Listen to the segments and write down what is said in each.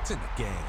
It's in the game.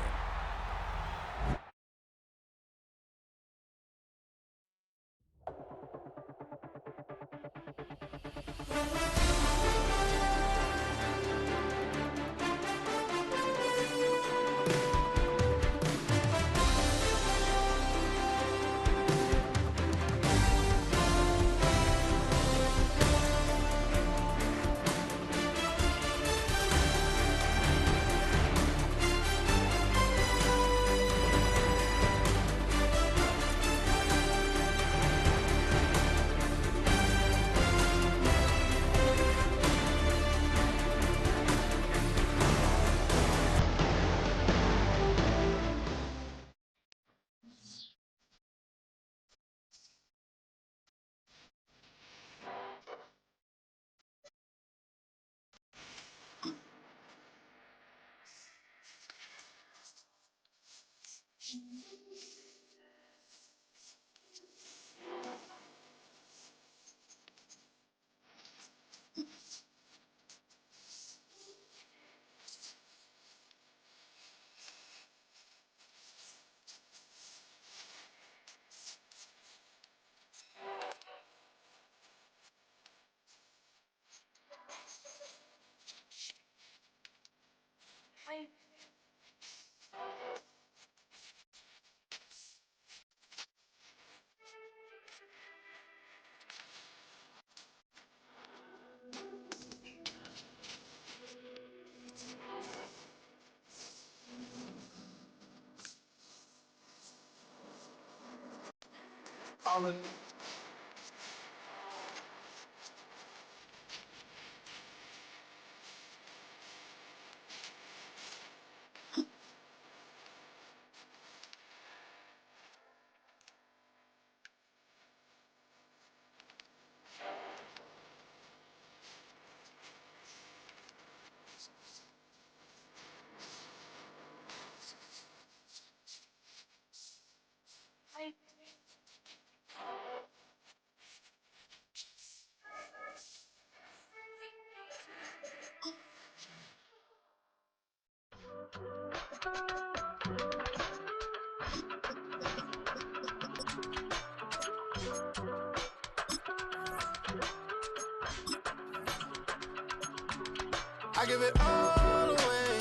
I give it all away.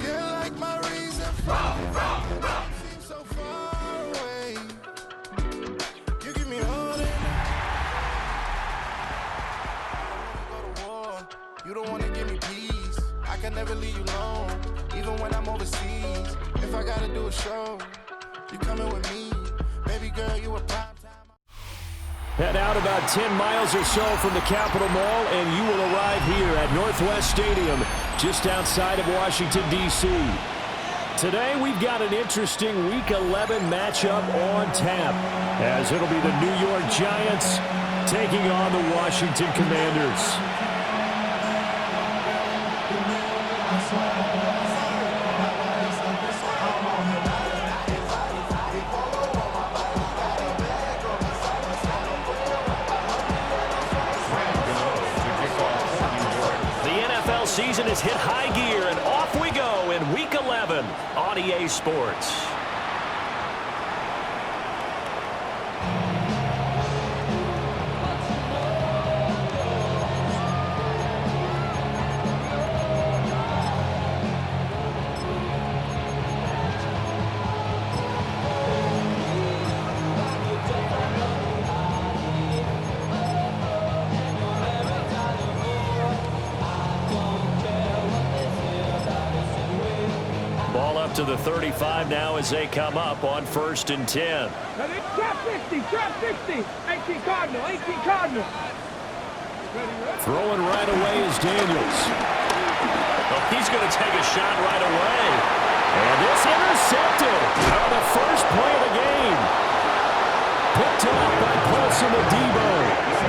You're like my reason for seem so far away. You give me all that. I wanna go to war. You don't wanna give me peace. I can never leave you alone, even when I'm overseas. If I gotta do a show, you coming with me. Baby girl, you a prime time. Head out about 10 miles or so from the Capitol Mall, and you will arrive here at Northwest Stadium, just outside of Washington, D.C. Today, we've got an interesting Week 11 matchup on tap, as it'll be the New York Giants taking on the Washington Commanders. Season is hit high gear, and off we go in Week 11 on EA Sports. To the 35 now as they come up on 1st and 10. Drop 60, drop 60. 18 Cardinal, 18 Cardinal. Throwing right away is Daniels. Well, he's going to take a shot right away. And it's intercepted on the first play of the game. Picked up by Paulson Adebo.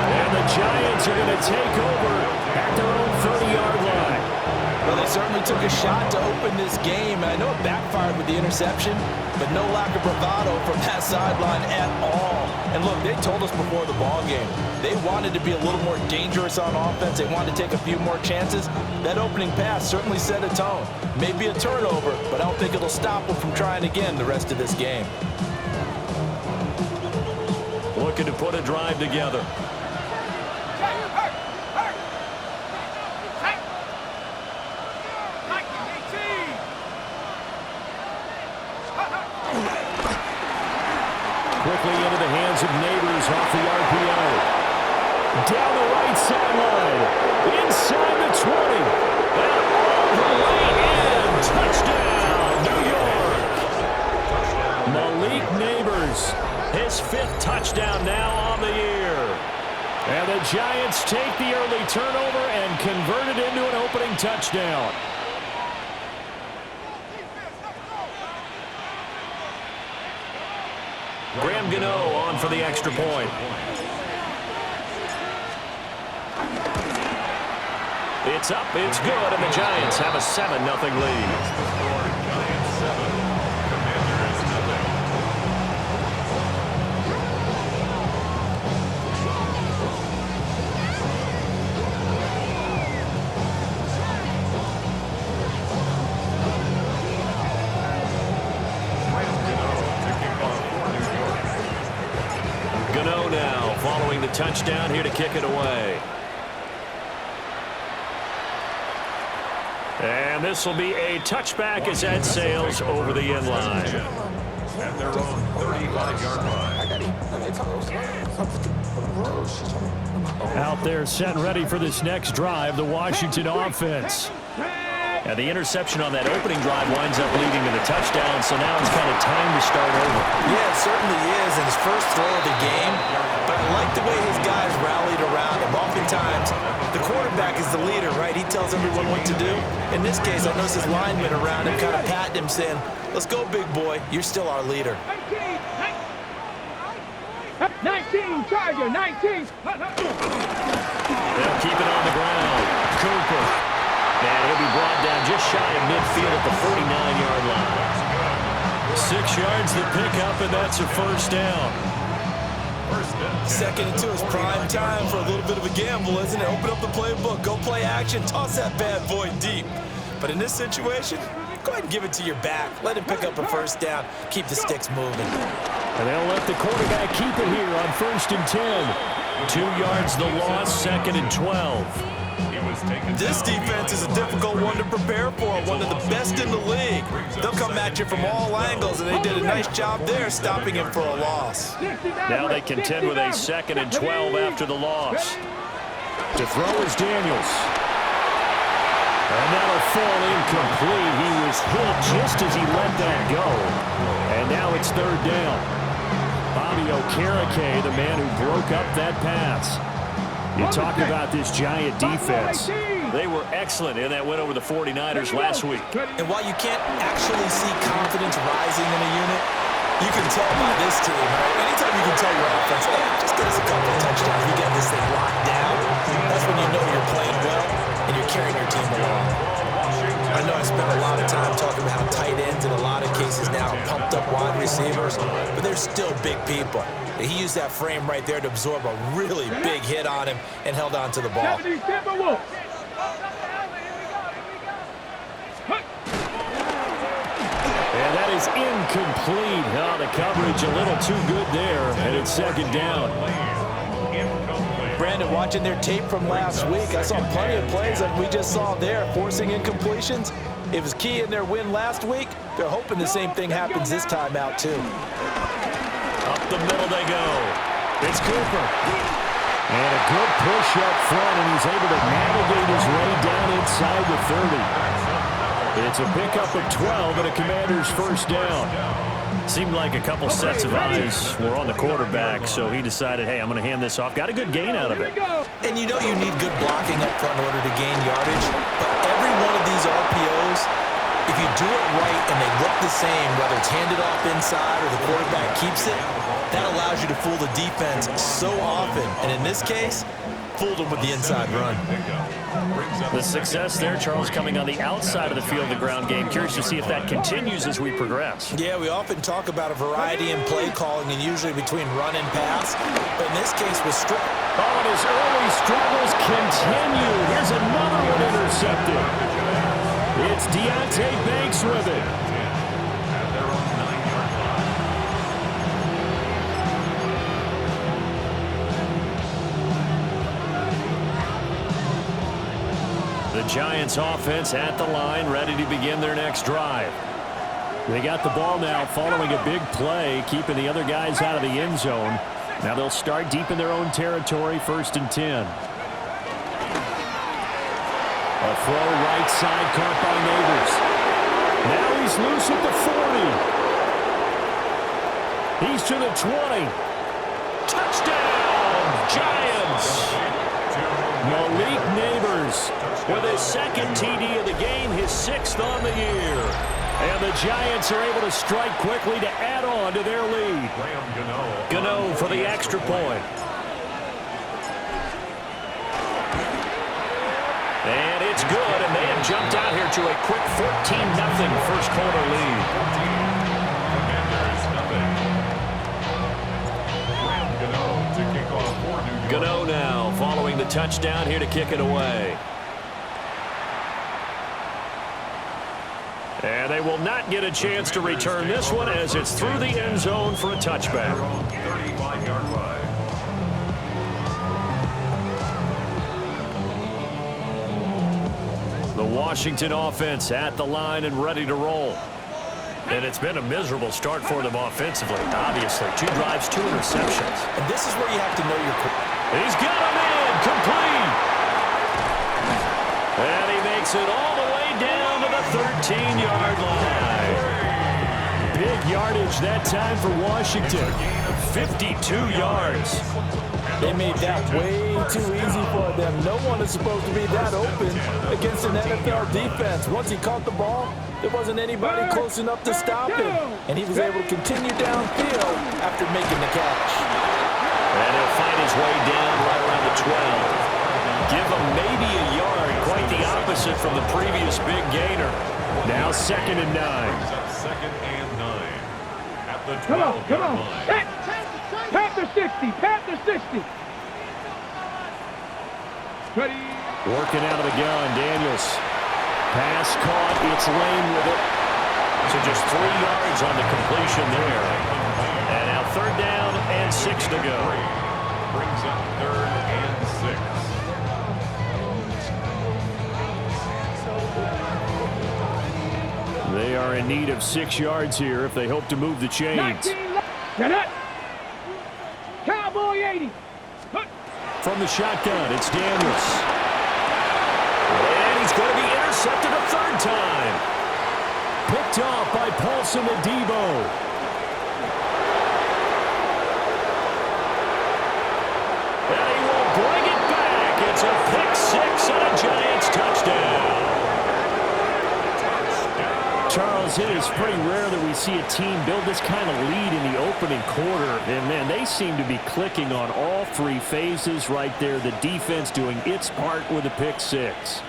And the Giants are going to take over at their own 30-yard line. Well, they certainly took a shot to open this game, and I know it backfired with the interception, but no lack of bravado from that sideline at all. And look, they told us before the ball game, they wanted to be a little more dangerous on offense. They wanted to take a few more chances. That opening pass certainly set a tone. Maybe a turnover, but I don't think it'll stop them from trying again the rest of this game. Looking to put a drive together. Quickly into the hands of Neighbors off the RPO. Down the right sideline. Inside the 20. And all the way in. Touchdown, New York. Malik Neighbors, his 5th touchdown now on the year. And the Giants take the early turnover and convert it into an opening touchdown. Graham Gano on for the extra point. It's up, it's good, and the Giants have a 7-0 lead. Gano now following the touchdown here to kick it away. And this will be a touchback as that sails over the end line. At their own 35-yard line. Out there set and ready for this next drive, the Washington offense. And the interception on that opening drive winds up leading to the touchdown, so now it's kind of time to start over. Yeah, it certainly is, and his first throw of the game. But I like the way his guys rallied around him. Oftentimes, the quarterback is the leader, right? He tells everyone what to do. In this case, I noticed his linemen around him kind of patting him, saying, let's go, big boy. You're still our leader. 19, Charger, 19. They'll keep it on the ground. Cooper. And he'll be brought down just shy of midfield at the 49-yard line. 6 yards the pickup, and that's a first down. Second and 2 is prime time for a little bit of a gamble, isn't it? Open up the playbook, go play action, toss that bad boy deep. But in this situation, go ahead and give it to your back. Let him pick up a first down. Keep the sticks moving. And they'll let the quarterback keep it here on 1st and 10. 2 yards the loss, 2nd and 12. This defense is a difficult one to prepare for, one of the best in the league. They'll come at you from all angles, and they did a nice job there stopping him for a loss. Now they contend with a 2nd and 12 after the loss. To throw is Daniels. And that'll fall incomplete. He was hit just as he let that go. And now it's 3rd down. Bobby Okereke, the man who broke up that pass. You talk about this Giant defense. They were excellent in that win over the 49ers last week. And while you can't actually see confidence rising in a unit, you can tell by this team, right? Anytime you can tell your offense, hey, just get us a couple of touchdowns, we get this thing locked down, that's when you know you're playing well and you're carrying your team along. I know I spent a lot of time talking about how tight ends in a lot of cases now are pumped up wide receivers, but they're still big people. He used that frame right there to absorb a really big hit on him and held on to the ball. And that is incomplete. Oh, the coverage a little too good there, and it's 2nd down. Brandon, watching their tape from last week, I saw plenty of plays like we just saw there, forcing incompletions. It was key in their win last week. They're hoping the same thing happens this time out, too. Up the middle they go. It's Cooper. And a good push up front, and he's able to navigate his way down inside the 30. It's a pickup of 12 and a Commander's first down. Seemed like a couple sets of eyes were on the quarterback, so he decided, hey, I'm going to hand this off. Got a good gain out of it. And you know you need good blocking up front in order to gain yardage, but every one of these RPOs If you do it right and they look the same, whether it's handed off inside or the quarterback keeps it, that allows you to fool the defense so often. And in this case, fooled them with the inside run. The success there, Charles, coming on the outside of the field, the ground game. Curious to see if that continues as we progress. Yeah, we often talk about a variety in play calling and usually between run and pass. But in this case, with Oh, and his early struggles continue. Here's another one intercepted. It's Deonte Banks with it. The Giants offense at the line, ready to begin their next drive. They got the ball now following a big play, keeping the other guys out of the end zone. Now they'll start deep in their own territory, 1st and 10. A throw right side caught by Neighbors. Now he's loose at the 40. He's to the 20. Touchdown, Giants! Malik Neighbors with his 2nd TD of the game, his 6th on the year. And the Giants are able to strike quickly to add on to their lead. Gano for the extra point. And it's good, and they have jumped out here to a quick 14-0 first quarter lead. Gano now following the touchdown here to kick it away. And they will not get a chance to return this one as it's through the end zone for a touchback. 35-yard line. The Washington offense at the line and ready to roll. And it's been a miserable start for them offensively, obviously. 2 drives, 2 interceptions. And this is where you have to know your... He's got him in, complete. And he makes it all the way down to the 13-yard line. Big yardage that time for Washington. 52 yards. They made that way too easy for them. No one is supposed to be that open against an NFL defense. Once he caught the ball, there wasn't anybody close enough to stop him. And he was able to continue downfield after making the catch. And he'll find his way down right around the 12. Give him maybe a yard. Quite the opposite from the previous big gainer. Now 2nd and 9. 2nd and 9. At the 12-yard Come on. line. Panther 60. Panther 60. Ready. Working out of the gun, Daniels. Pass caught, it's Lane with it. So just 3 yards on the completion there. And now 3rd down and 6 to go. Brings up 3rd and 6. They are in need of 6 yards here if they hope to move the chains. Get it. Cowboy 80. From the shotgun, it's Daniels. And he's going to be intercepted a 3rd time. Picked off by Paulson Adebo. And he will bring it back. It's a pick 6 and a Giants touchdown. Charles, it is pretty rare that we see a team build this kind of lead in the opening quarter. And, man, they seem to be clicking on all 3 phases right there. The defense doing its part with a pick 6.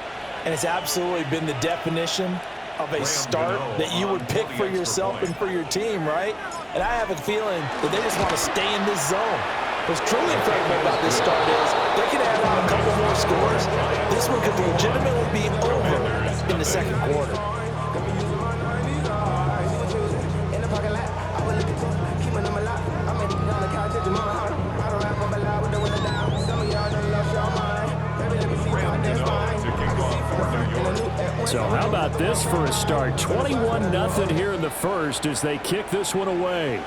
And it's absolutely been the definition of a start that you would pick for yourself and for your team, right? And I have a feeling that they just want to stay in this zone. What's truly incredible about this start is they can add on a couple more scores. This one could legitimately be over in the 2nd quarter. So how about this for a start? 21-0 here in the first as they kick this one away.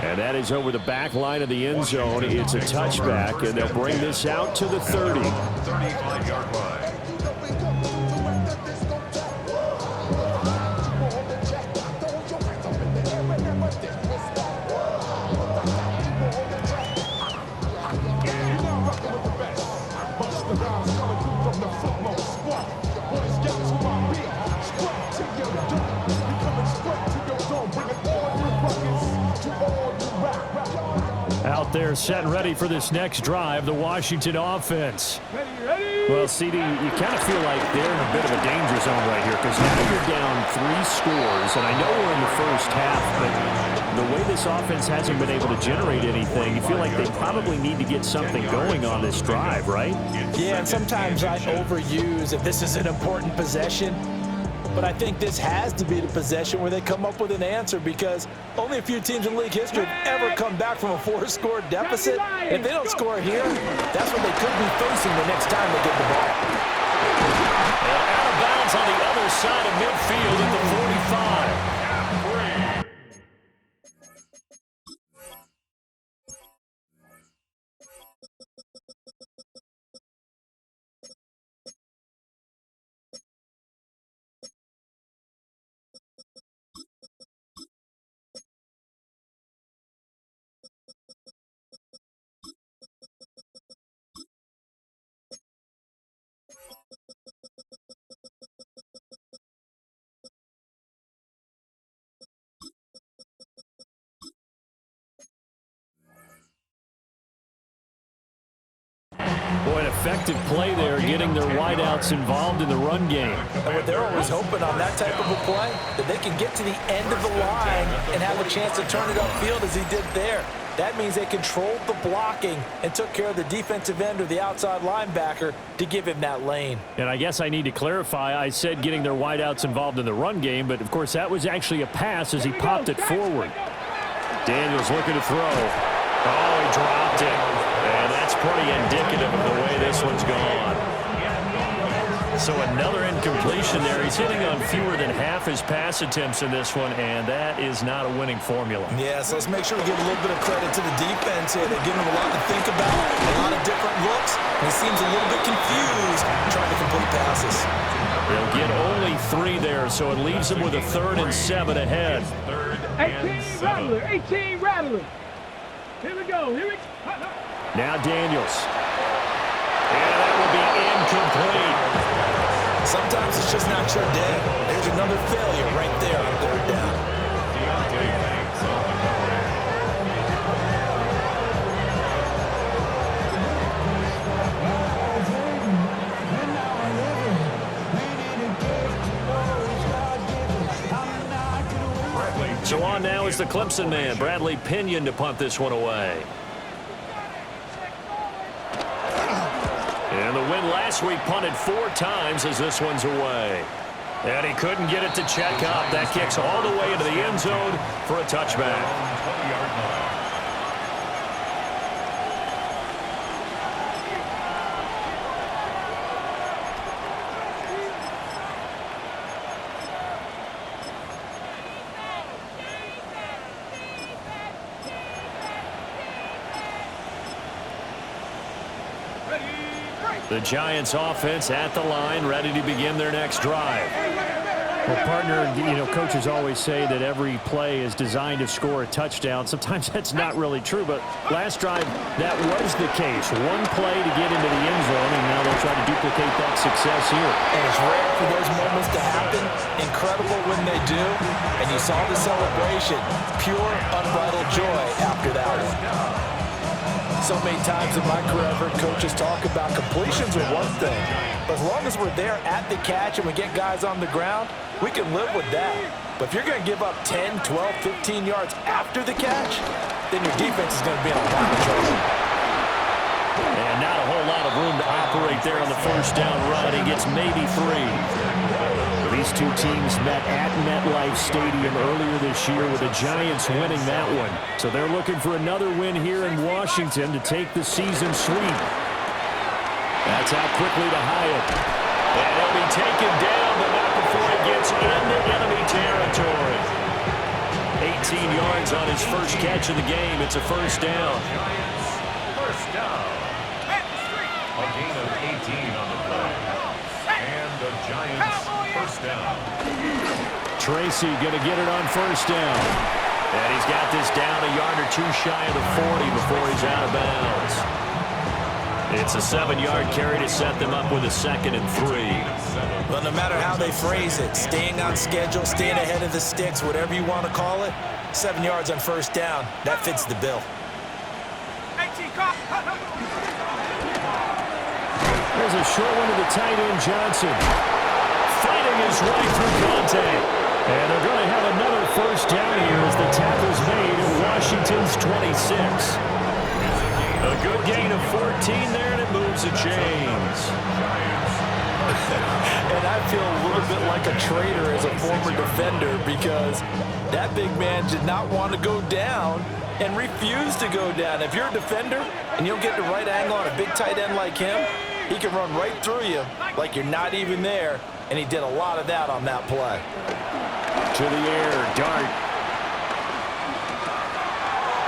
And that is over the back line of the end zone. It's a touchback, and they'll bring this out to the 30. 35-yard line. Out there set and ready for this next drive, the Washington offense. Well, CD, you kind of feel like they're in a bit of a danger zone right here because now you're down 3 scores, and I know we're in the first half, but the way this offense hasn't been able to generate anything, you feel like they probably need to get something going on this drive, right? Yeah, and sometimes I overuse if this is an important possession. But I think this has to be the possession where they come up with an answer because only a few teams in league history have ever come back from a 4-score deficit. If they don't score here, that's what they could be facing the next time they get the ball. And out of bounds on the other side of midfield at the 45. Boy, an effective play there, getting their wideouts involved in the run game. And what they're always hoping on that type of a play, that they can get to the end of the line and have a chance to turn it upfield as he did there. That means they controlled the blocking and took care of the defensive end or the outside linebacker to give him that lane. And I guess I need to clarify, I said getting their wideouts involved in the run game, but of course that was actually a pass as he popped it forward. Daniels looking to throw. Oh, he dropped it. And that's pretty indicative of the way this one's gone. So another incompletion there. He's hitting on fewer than half his pass attempts in this one, and that is not a winning formula. Yes, let's make sure we give a little bit of credit to the defense here. They're giving him a lot to think about, a lot of different looks, and he seems a little bit confused trying to complete passes. They'll get only 3 there, so it leaves them with a 3rd and 7 ahead. 18 Rattler, 18 Rattler. Here we go, here we go. Now Daniels. And that will be incomplete. Sometimes it's just not your day. There's another failure right there on 3rd down. Deontay Banks on the cover. So on now is the Clemson man, Bradley Pinion, to punt this one away. And the win last week punted 4 times as this one's away. And he couldn't get it to check up. That kicks all the way into the end zone for a touchback. 20-yard line. The Giants offense at the line, ready to begin their next drive. Well, partner, coaches always say that every play is designed to score a touchdown. Sometimes that's not really true, but last drive, that was the case. One play to get into the end zone, and now they'll try to duplicate that success here. And it's rare for those moments to happen. Incredible when they do. And you saw the celebration. Pure, unbridled joy after that one. So many times in my career, I've heard coaches talk about completions are one thing. But as long as we're there at the catch and we get guys on the ground, we can live with that. But if you're going to give up 10, 12, 15 yards after the catch, then your defense is going to be in a lot of trouble. And not a whole lot of room to operate there on the first down run. He gets maybe 3. These two teams met at MetLife Stadium earlier this year with the Giants winning that one. So they're looking for another win here in Washington to take the season sweep. That's out quickly to Hyatt. And he'll be taken down, but not before he gets into enemy territory. 18 yards on his first catch of the game. It's a first down. First down. A gain of 18 on the play. And the Giants first down. Tracy going to get it on first down. And he's got this down a yard or 2 shy of the 40 before he's out of bounds. It's a 7-yard carry to set them up with a 2nd and 3. Well, no matter how they phrase it, staying on schedule, staying ahead of the sticks, whatever you want to call it, 7 yards on first down, that fits the bill. There's a short one to the tight end, Johnson. Fighting his way through contact. And they're going to have another first down here as the tackle's made at Washington's 26. A good gain of 14 there, and it moves the chains. And I feel a little bit like a traitor as a former defender because that big man did not want to go down and refused to go down. If you're a defender and you'll get the right angle on a big tight end like him, he can run right through you like you're not even there, and he did a lot of that on that play. To the air, Dart.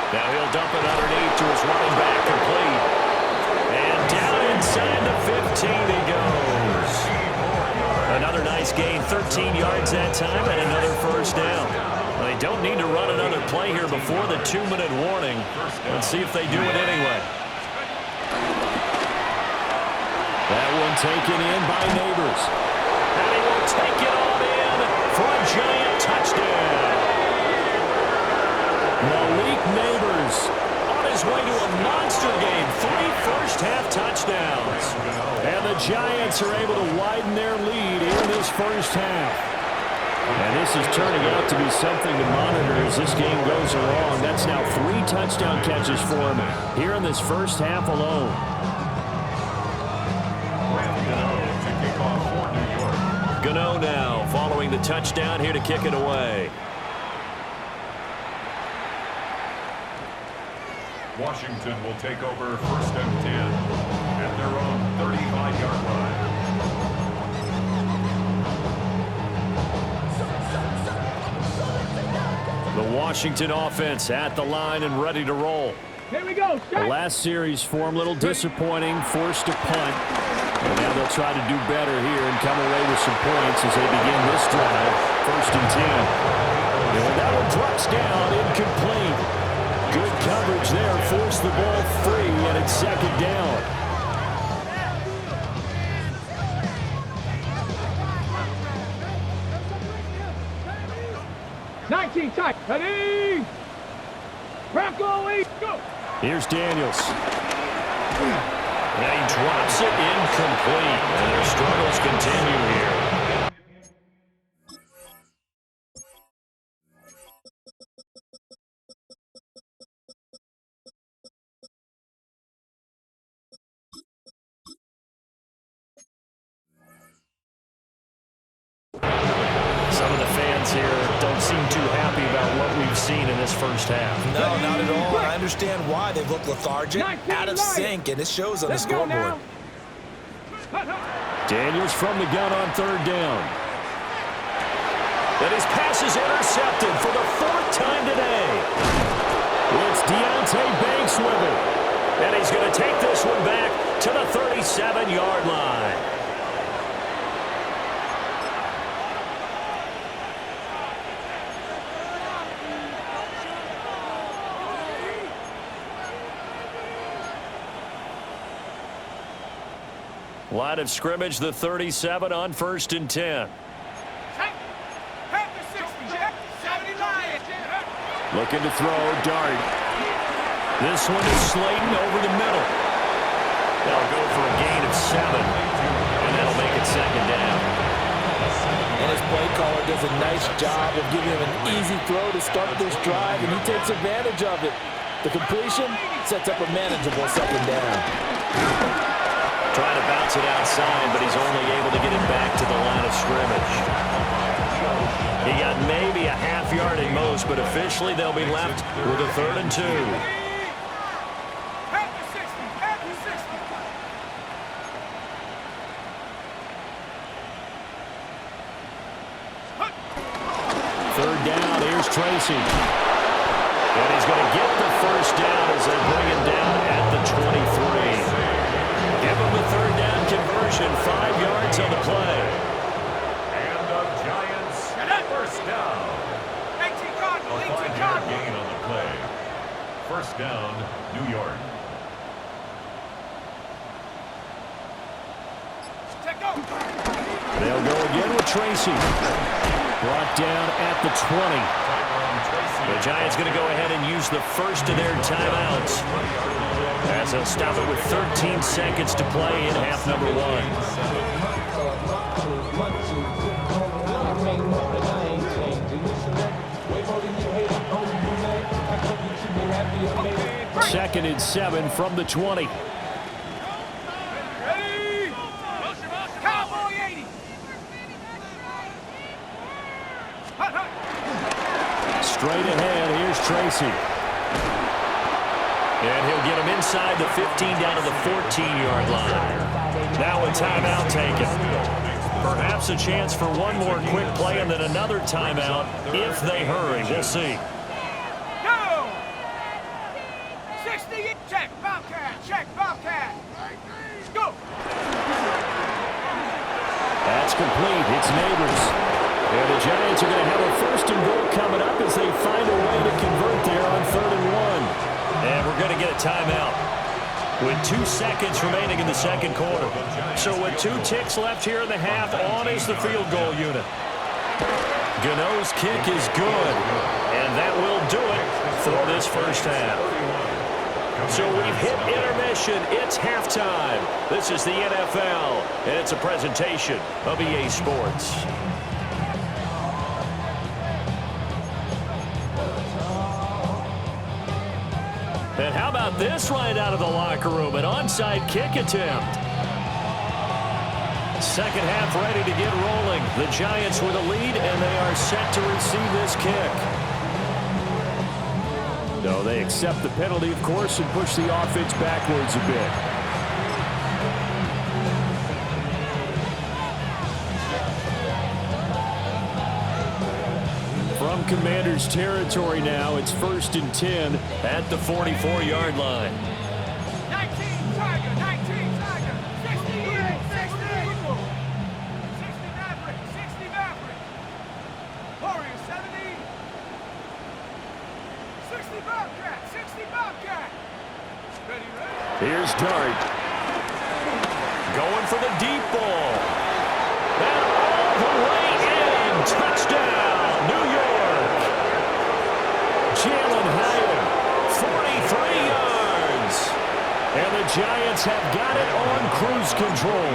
Now he'll dump it underneath to his running back, complete. And down inside the 15 he goes. Another nice gain, 13 yards that time, and another first down. They don't need to run another play here before the 2-minute warning. Let's see if they do it anyway. That one taken in by Neighbors. And he will take it on in for a giant touchdown. Malik Neighbors on his way to a monster game. 3 first-half touchdowns. And the Giants are able to widen their lead in this first half. And this is turning out to be something to monitor as this game goes along. That's now 3 touchdown catches for him here in this first half alone. Gano now following the touchdown here to kick it away. Washington will take over 1st and 10 at their own 35-yard line. The Washington offense at the line and ready to roll. Here we go. The last series for him, a little disappointing, forced to punt. And now they'll try to do better here and come away with some points as they begin this drive, 1st and 10. And that one drops down, incomplete. Good coverage there, forced the ball free, and it's 2nd down. Tight. Ready? Bronco East, go. Here's Daniels. And he drops it incomplete. And their struggles continue here. Some of the fans here don't seem too happy about what we've seen in this first half. No, not at all. I understand why they look lethargic, out of sync, and it shows on the scoreboard. Daniels from the gun on 3rd down. And his pass is intercepted for the 4th time today. It's Deontay Banks with it. And he's going to take this one back to the 37-yard line. Line of scrimmage, the 37 on 1st and 10. Looking to throw, Dart. This one is Slayton over the middle. They'll go for a gain of 7, and that'll make it 2nd down. And his play caller does a nice job of giving him an easy throw to start this drive, and he takes advantage of it. The completion sets up a manageable 2nd down. Trying to bounce it outside, but he's only able to get it back to the line of scrimmage. He got maybe a half yard at most, but officially they'll be left with a 3rd and 2. Third down, here's Tracy. And he's going to get the first down as they bring him down at the 23. Give him the 3rd down conversion, 5 yards on the play. And the Giants, 1st down. A 5-yard gain on the play. 1st down, New York. They'll go again with Tracy. Brought down at the 20. The Giants going to go ahead and use the first of their timeouts, as they'll stop it with 13 seconds to play in half number 1. Second and 7 from the 20. Ready? Cowboy 80. Straight ahead, here's Tracy. And he'll get him inside the 15 down to the 14-yard line. Now a timeout taken. Perhaps a chance for one more quick play and then another timeout if they hurry. We'll see. Go! 60, check, Bobcat, check, Bobcat. Go! That's complete. It's Neighbors. And the Giants are going to have a first and goal coming up as they find a way to convert there on 3rd and 1. And we're going to get a timeout with 2 seconds remaining in the second quarter. So with 2 ticks left here in the half, on is the field goal unit. Gano's kick is good, and that will do it for this first half. So we've hit intermission. It's halftime. This is the NFL, and it's a presentation of EA Sports. And how about this right out of the locker room? An onside kick attempt. Second half ready to get rolling. The Giants with a lead, and they are set to receive this kick. No, they accept the penalty, of course, and push the offense backwards a bit. From Commanders territory now, it's 1st and 10 at the 44-yard line. 19 Tiger, 19 Tiger, 68, 60. 60 Maverick, 60 Maverick. Warrior 70. 60 Bobcat, 60 Bobcat. Ready, ready. Here's Dart. Going for the deep ball. And all the way in. Touchdown, New York. Jalen Hyatt, 43 yards. And the Giants have got it on cruise control.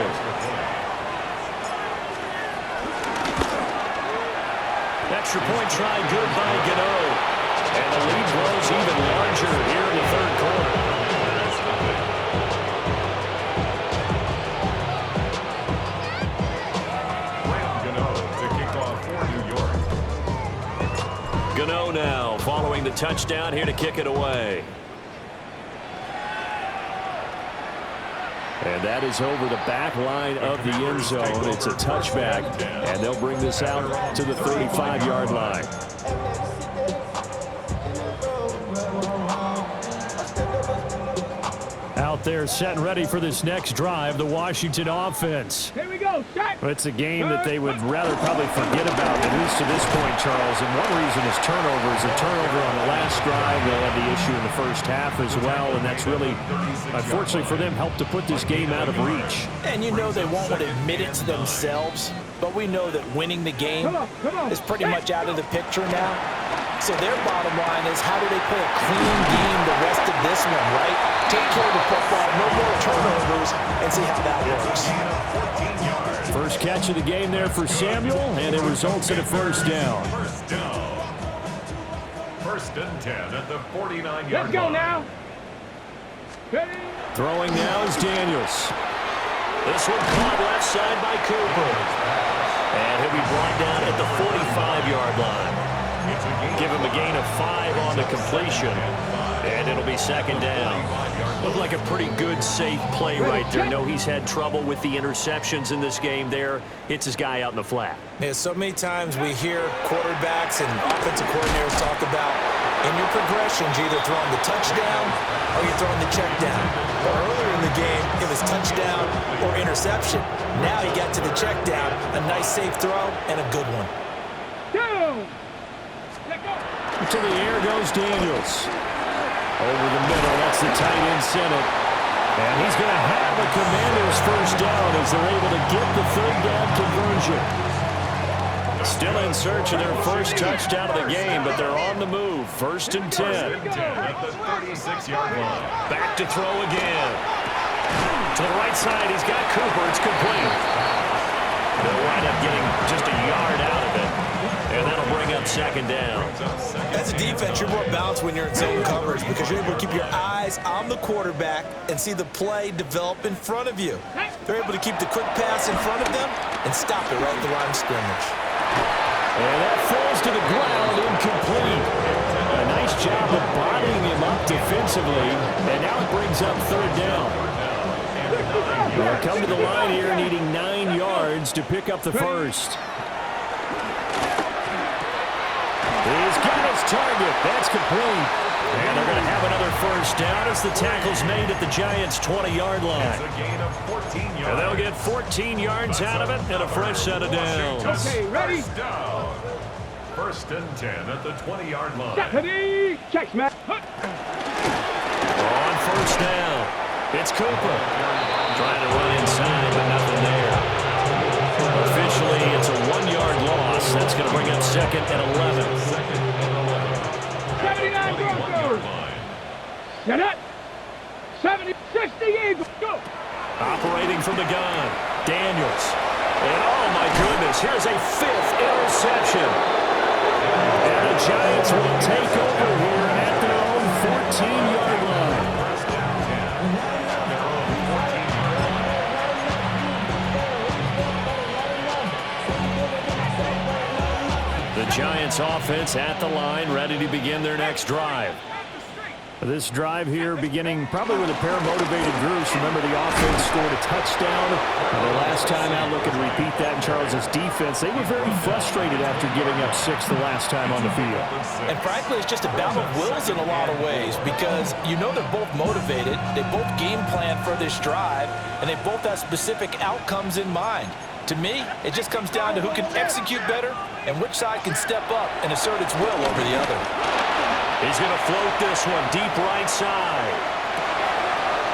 Extra point try good by Gano. And the lead grows even larger here in the third quarter. Gano now following the touchdown here to kick it away. And that is over the back line of the end zone. It's a touchback, and they'll bring this out to the 35-yard line. Out there set and ready for this next drive, the Washington offense. Here we go, shot. It's a game that they would rather probably forget about, at least to this point, Charles. And one reason is turnovers. A turnover on the last drive. They had the issue in the first half as well, and that's really, unfortunately for them, helped to put this game out of reach. And you know they won't want to admit it to themselves, but we know that winning the game is pretty much out of the picture now. So their bottom line is, how do they play a clean game the rest of this one, right? Take care of the football, no more turnovers, and see how that works. First catch of the game there for Samuel, and it results in a first down. First down. 1st and 10 at the 49-yard line. Let's go now. Ready. Throwing now is Daniels. This one caught left side by Cooper. And he'll be brought down at the 45-yard line. Give him a gain of 5 on the completion. And it'll be second down. Looked like a pretty good, safe play right there. No, he's had trouble with the interceptions in this game there. Hits his guy out in the flat. Yeah, so many times we hear quarterbacks and offensive coordinators talk about, in your progressions, you're either throwing the touchdown or you're throwing the check down. But earlier in the game, it was touchdown or interception. Now he got to the check down, a nice safe throw, and a good one. Down. Let go. To the air goes Daniels. Over the middle, that's the tight end center. And he's going to have a Commanders Chiefs first down as they're able to get the third down conversion. Still in search of their first touchdown of the game, but they're on the move. 1st and 10. At the 36-yard line. Back to throw again. To the right side, he's got Cooper. It's complete. They'll wind up getting just a yard out of it, and that'll bring up 2nd down. As a defense, you're more balanced when you're in zone coverage because you're able to keep your eyes on the quarterback and see the play develop in front of you. They're able to keep the quick pass in front of them and stop it right at the line of scrimmage. And that falls to the ground, incomplete. A nice job of bodying him up defensively, and now it brings up 3rd down. They'll come to the line here needing 9 yards to pick up the first. He's got his target. That's complete. And they're going to have another first down as the tackle's made at the Giants' 20-yard line. It's a gain of 14 yards. And they'll get 14 yards out of it and a fresh set of downs. Okay, ready? First down. 1st and 10 at the 20-yard line. Ready? Check, Matt. On 1st down, it's Cooper. Trying to run inside, but nothing there. Officially, it's a 1-yard loss. That's going to bring up 2nd and 11. 79 Broncos. Set up. 70, 60 Eagles. Go. Operating from the gun, Daniels. And oh my goodness, here's a 5th interception. And the Giants will take over here at their own 14-yard line. The Giants offense at the line, ready to begin their next drive. This drive here beginning probably with a pair of motivated groups. Remember, the offense scored a touchdown. And the last time out, looking to repeat that in Charles's defense. They were very frustrated after giving up 6 the last time on the field. And frankly, it's just a battle of wills in a lot of ways because you know they're both motivated. They both game plan for this drive, and they both have specific outcomes in mind. To me, it just comes down to who can execute better and which side can step up and assert its will over the other. He's going to float this one deep right side.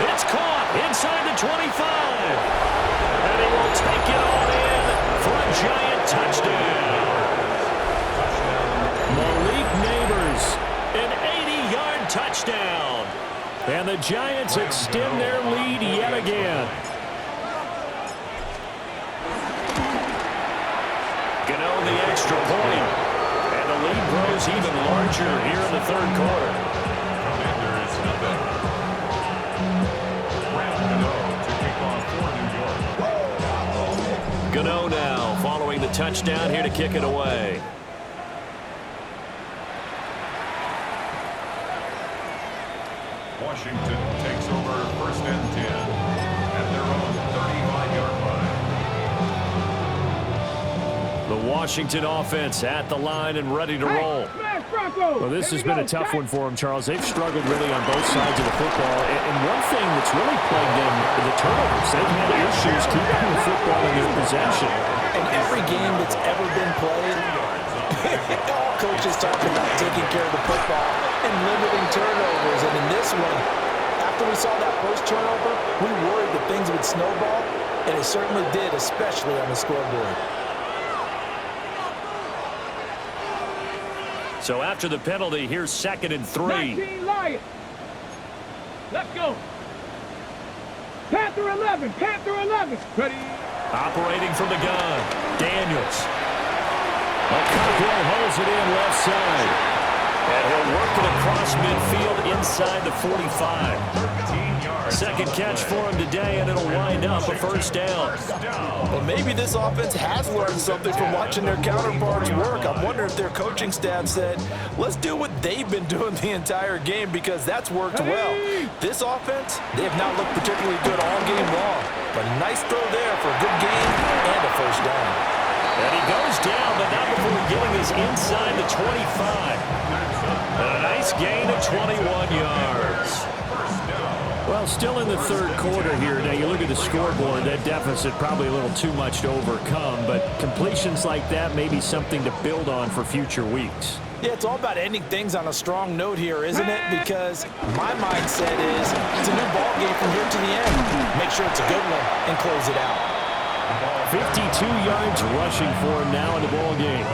It's caught inside the 25. And he will take it all in for a Giant touchdown. Malik Neighbors, an 80-yard touchdown. And the Giants extend their lead yet again. Gano the extra point. And the lead grows even larger here in the 3rd quarter. Commanders nothing. Brad Gano to kick off for New York. Gano now following the touchdown here to kick it away. Washington takes over 1st and 10 at their own 35-yard line. The Washington offense at the line and ready to roll. Well, this has been a tough one for them, Charles. They've struggled really on both sides of the football. And one thing that's really plagued them is the turnovers. They've had issues keeping the football in their possession. In every game that's ever been played, all coaches talk about taking care of the football and limiting turnovers. And in this one, after we saw that first turnover, we worried that things would snowball, and it certainly did, especially on the scoreboard. So after the penalty, here's 2nd and 3. 19 Lions. Let's go. Panther 11. Panther 11. Ready. Operating from the gun, Daniels. Cockrell holds it in left side. And he'll work it across midfield inside the 45. 13 yards. 2nd catch for him today, and it'll wind up a 1st down. Well, maybe this offense has learned something from watching their counterparts work. I'm wondering if their coaching staff said, let's do what they've been doing the entire game because that's worked well. This offense, they have not looked particularly good all game long. But a nice throw there for a good game and a 1st down. And he goes down, but not before getting his inside the 25. And a nice gain of 21 yards. Well, still in the 3rd quarter here. Now, you look at the scoreboard, that deficit probably a little too much to overcome, but completions like that may be something to build on for future weeks. Yeah, it's all about ending things on a strong note here, isn't it? Because my mindset is it's a new ball game from here to the end. Make sure it's a good one and close it out. 52 yards rushing for him now in the ball game.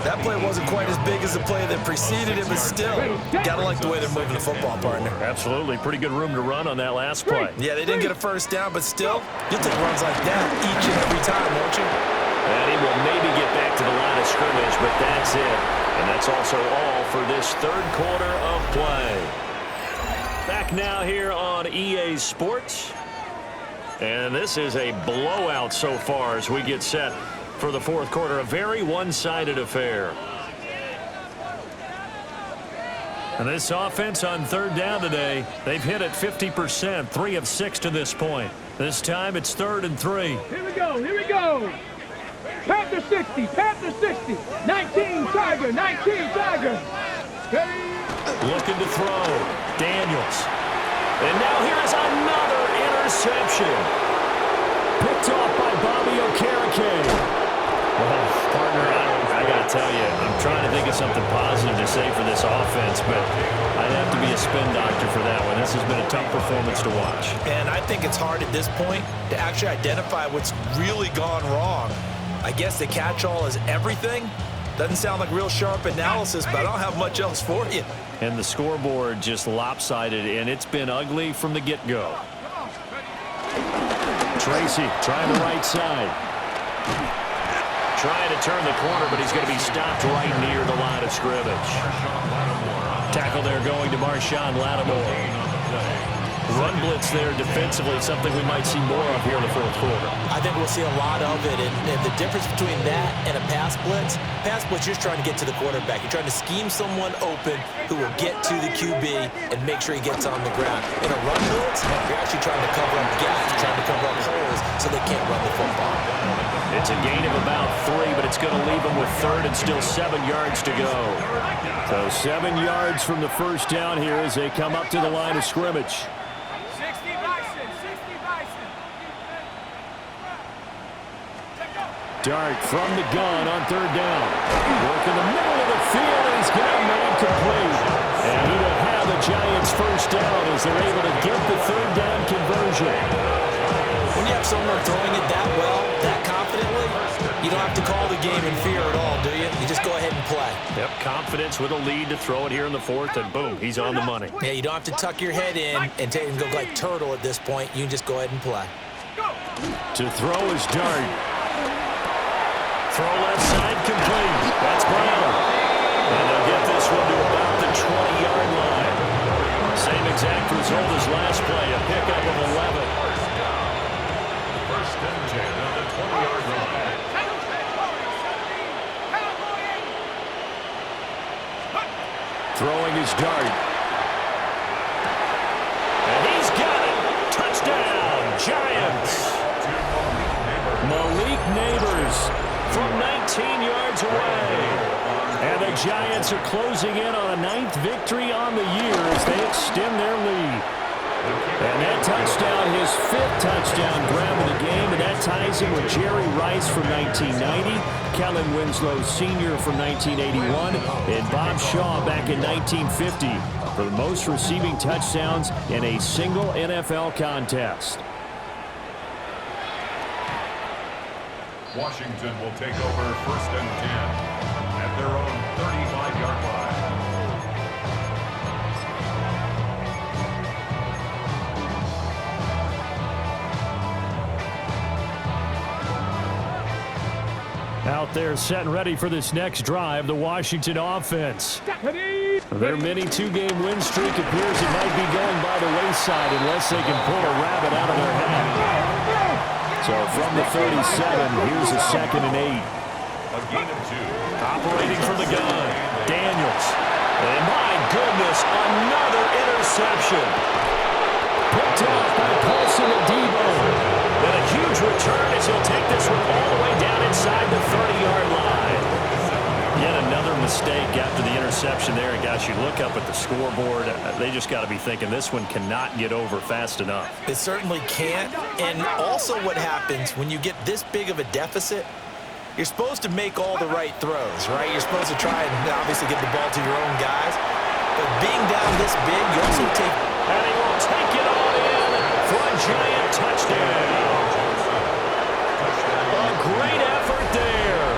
That play wasn't quite as big as the play that preceded it, but still, gotta like the way they're moving the football, partner. Absolutely. Pretty good room to run on that last play. Yeah, they didn't get a first down, but still, you'll take runs like that each and every time, won't you? And he will maybe get back to the line of scrimmage, but that's it. And that's also all for this third quarter of play. Back now here on EA Sports. And this is a blowout so far as we get set for the fourth quarter. A very one-sided affair. And this offense on third down today, they've hit it 50%, 3 of 6 to this point. This time it's 3rd and 3. Here we go, here we go. Panther 60, Panther 60. 19 Tiger, 19 Tiger. Looking to throw. Daniels. And now here's another interception. Picked off by Bobby Okereke. Well, partner, I got to tell you, I'm trying to think of something positive to say for this offense, but I'd have to be a spin doctor for that one. This has been a tough performance to watch. And I think it's hard at this point to actually identify what's really gone wrong. I guess the catch-all is everything. Doesn't sound like real sharp analysis, but I don't have much else for you. And the scoreboard just lopsided, and it's been ugly from the get-go. Tracy trying the right side. Trying to turn the corner, but he's going to be stopped right near the line of scrimmage. Tackle there going to Marshawn Lattimore. Run blitz there defensively, something we might see more of here in the fourth quarter. I think we'll see a lot of it, and the difference between that and a pass blitz, you're just trying to get to the quarterback. You're trying to scheme someone open who will get to the QB and make sure he gets on the ground. In a run blitz, you're actually trying to cover up gaps, trying to cover up holes so they can't run the football. It's a gain of about 3, but it's going to leave them with 3rd and still 7 yards to go. So 7 yards from the first down here as they come up to the line of scrimmage. Dart from the gun on 3rd down. Work in the middle of the field, and he's got a man complete. And he will have the Giants first down as they're able to get the 3rd down conversion. When you have someone throwing it that well, that confidently, you don't have to call the game in fear at all, do you? You just go ahead and play. Yep, confidence with a lead to throw it here in the 4th, and boom, he's on the money. Yeah, you don't have to tuck your head in and go like turtle at this point. You can just go ahead and play. To throw is Dart. Throw left side complete. That's Brown. And they'll get this one to about the 20-yard line. Same exact result as last play, a pickup of 11. First and 10 on the 20-yard line. Throwing his Dart. And he's got it. Touchdown, Giants. Malik Neighbors from 19 yards away. And the Giants are closing in on a 9th victory on the year as they extend their lead. And that touchdown, his 5th touchdown grab of the game, and that ties him with Jerry Rice from 1990, Kellen Winslow Sr. from 1981, and Bob Shaw back in 1950 for the most receiving touchdowns in a single NFL contest. Washington will take over 1st and 10 at their own 35-yard line. Out there set and ready for this next drive, the Washington offense. Their mini 2-game win streak appears it might be going by the wayside unless they can pull a rabbit out of their hat. So from the 37, here's a 2nd and 8. A gain of 2. Operating from the gun, Daniels. And my goodness, another interception. Picked off by Paulson Adebo. And a huge return as he'll take this one all the way down inside the 30-yard line. Yet another mistake after the interception there. And gosh, you look up at the scoreboard, they just got to be thinking this one cannot get over fast enough. It certainly can't. And also what happens when you get this big of a deficit, You're supposed to make all the right throws, right? You're supposed to try and obviously get the ball to your own guys. But being down this big, you also take... And he will take it all in for a Giant touchdown. A great effort there.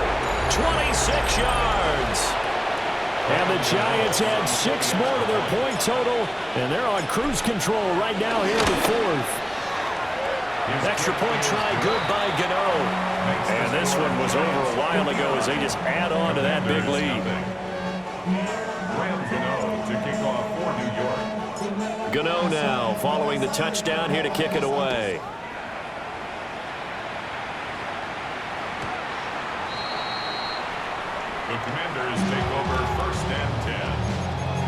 26 yards. And the Giants add 6 more to their point total, and they're on cruise control right now here in the fourth. Extra point try good by Gano. And this one was over a while ago as they just add on to that big lead. Graham Gano to kick off for New York. Gano now following the touchdown here to kick it away. The Commanders take over 1st and 10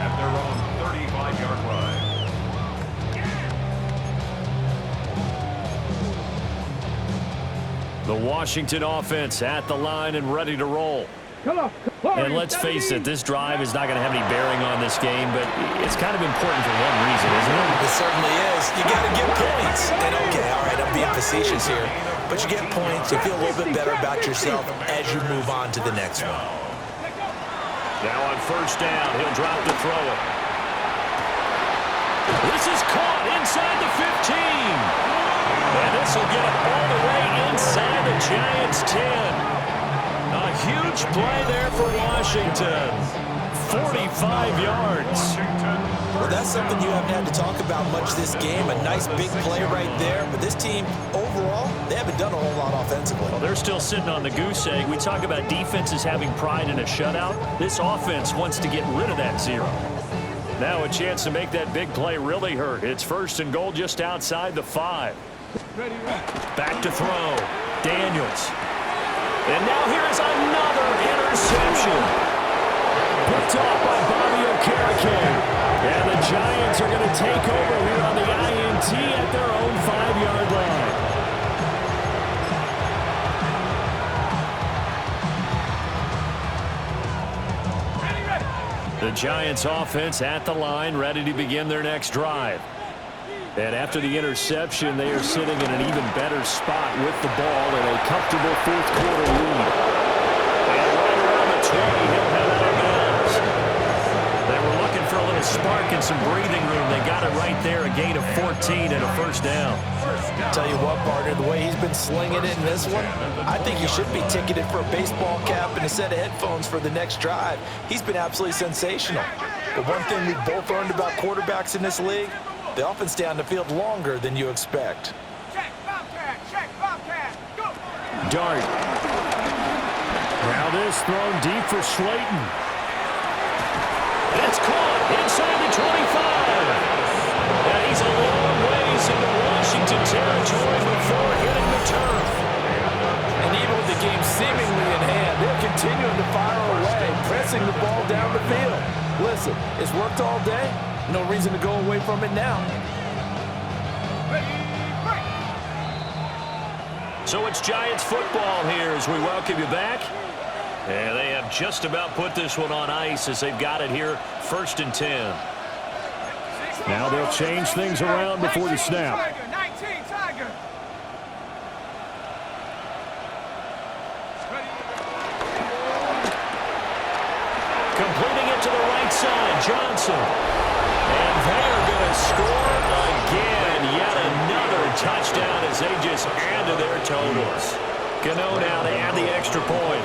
at their own 35-yard line. The Washington offense at the line and ready to roll. Come on. And let's face it, this drive is not going to have any bearing on this game, but it's kind of important for one reason, isn't it? It certainly is. You got to get points. And okay, all right, I'm being facetious here. But you get points, you feel a little bit better about yourself as you move on to the next one. Now on 1st down, he'll drop to throw it. This is caught inside the 15. And this will get it all the way inside the Giants' 10. A huge play there for Washington. 45 yards. Well, that's something you haven't had to talk about much this game. A nice big play right there. But this team, overall, they haven't done a whole lot offensively. Well, they're still sitting on the goose egg. We talk about defenses having pride in a shutout. This offense wants to get rid of that 0. Now a chance to make that big play really hurt. It's 1st and goal just outside the 5. Back to throw. Daniels. And now here is another interception. Picked off by Bobby Okereke. And the Giants are going to take over here on the INT at their own 5-yard line. The Giants offense at the line, ready to begin their next drive. And after the interception, they are sitting in an even better spot with the ball in a comfortable 4th quarter lead. And right around the 20, he'll head out of bounds. They were looking for a little spark and some breathing room. They got it right there, a gain of 14 and a 1st down. Tell you what, partner, the way he's been slinging it in this one, I think he should be ticketed for a baseball cap and a set of headphones for the next drive. He's been absolutely sensational. But one thing we've both learned about quarterbacks in this league, they often stay on the field longer than you expect. Check, Bobcat, go! Dart. Now this thrown deep for Slayton. It's caught inside the 25. And he's a long ways into Washington territory before hitting the turf. And even with the game seemingly in hand, they're continuing to fire away, pressing the ball down the field. Listen, it's worked all day. No reason to go away from it now. So it's Giants football here as we welcome you back. And they have just about put this one on ice as they've got it here, 1st and 10. Now they'll change things around before the snap. 19 Tiger. Completing it to the right side, Johnson. And they're going to score again. Yet another touchdown as they just add to their totals. Gano now to add the extra point.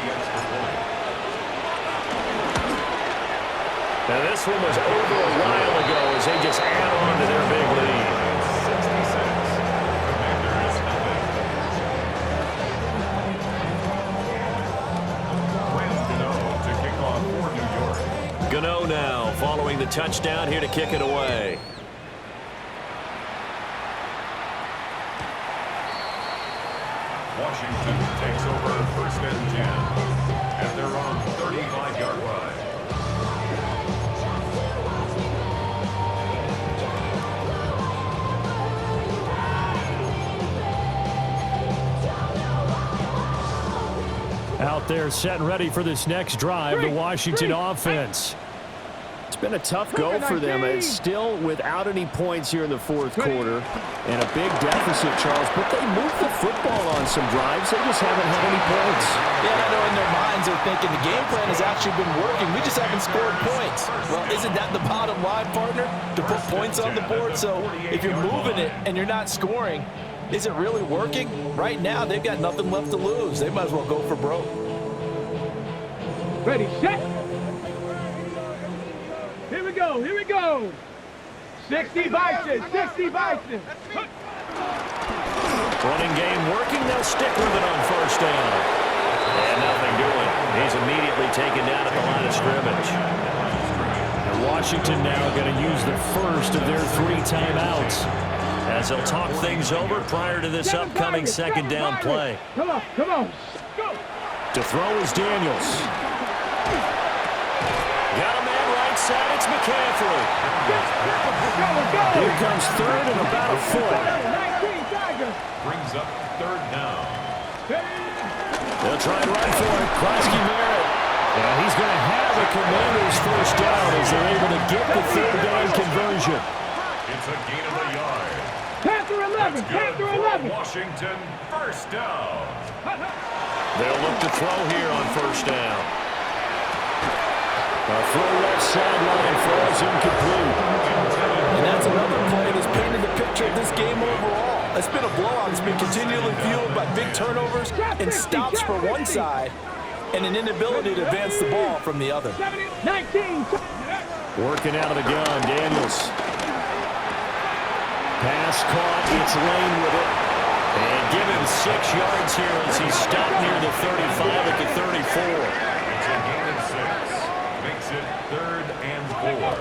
Now this one was over a while ago as they just add on to their big lead. 66. Commanders nothing. Graham Gano to kick off for New York. Gano now following the touchdown here to kick it away. Washington takes over 1st and 10 at their own 35-yard line. Out there set and ready for this next drive, the Washington offense. Been a tough go for them. It's still without any points here in the fourth quarter and a big deficit, Charles, but they moved the football on some drives. They just haven't had any points. Yeah, I know in their minds they're thinking the game plan has actually been working. We just haven't scored points. Well, isn't that the bottom line, partner? To put points on the board? So if you're moving it and you're not scoring, is it really working? Right now, they've got nothing left to lose. They might as well go for broke. Ready, set. Here we go, here we go. 60 Bison, 60 Bison. Running game working, they'll stick with it on first down. And nothing doing. He's immediately taken down at the line of scrimmage. And Washington now going to use the first of their 3 timeouts as they'll talk things over prior to this upcoming second down play. Come on, come on. Go. To throw is Daniels. Got a man right side, it's McCaffrey. Here comes third and about a foot. 19 Tigers. Brings up third down. They'll try and run for it. Krosky Merritt. And he's going to have the Commanders first down as they're able to get the third down conversion. It's a gain of a yard. Panther 11, Panther 11. Washington, first down. They'll look to throw here on first down. A throw left sideline falls incomplete. And that's another play that's painted the picture of this game overall. It's been a blowout. It's been continually fueled by big turnovers and stops for one side and an inability to advance the ball from the other. 19. Working out of the gun, Daniels. Pass caught, it's Lane with it. And give him 6 yards here as he's stopped near the 35 at the 34. It's a gain of 6. Makes it third and 4.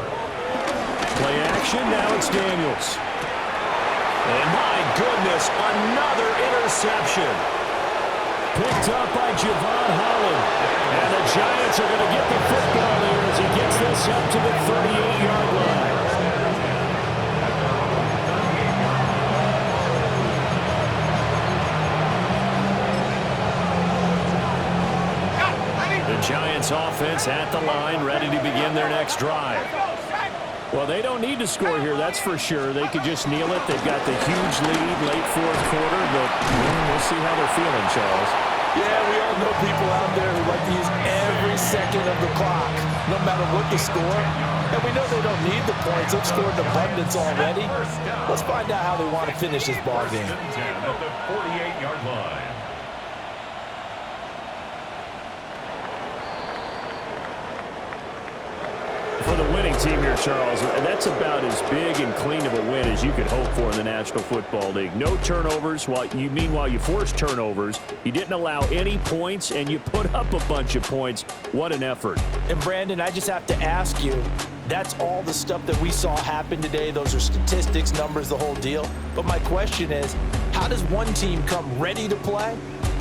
Play action, now it's Daniels. And my goodness, another interception. Picked up by Javon Holland. And the Giants are going to get the football here as he gets this up to the 38-yard line. The Giants offense at the line, ready to begin their next drive. Well, they don't need to score here, that's for sure. They could just kneel it. They've got the huge lead, late fourth quarter, but we'll see how they're feeling, Charles. Yeah, we all know people out there who like to use every second of the clock, no matter what the score. And we know they don't need the points. They've scored in abundance already. Let's find out how they want to finish this ball game. At the 48-yard line. For the winning team here, Charles, that's about as big and clean of a win as you could hope for in the National Football League. No turnovers. Meanwhile, you forced turnovers. You didn't allow any points, and you put up a bunch of points. What an effort. And, Brandon, I just have to ask you, that's all the stuff that we saw happen today. Those are statistics, numbers, the whole deal. But my question is, how does one team come ready to play,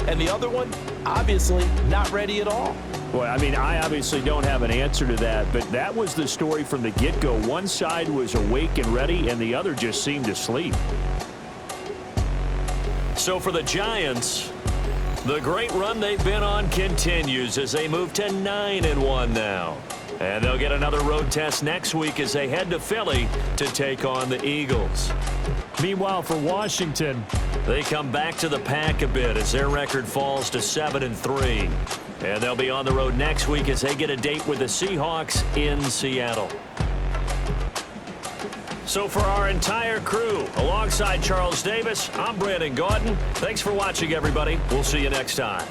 and the other one, obviously, not ready at all? Well, I mean, I obviously don't have an answer to that, but that was the story from the get-go. One side was awake and ready, and the other just seemed to sleep. So for the Giants, the great run they've been on continues as they move to 9-1 now. And they'll get another road test next week as they head to Philly to take on the Eagles. Meanwhile, for Washington, they come back to the pack a bit as their record falls to 7-3. And they'll be on the road next week as they get a date with the Seahawks in Seattle. So for our entire crew, alongside Charles Davis, I'm Brandon Gaudin. Thanks for watching, everybody. We'll see you next time.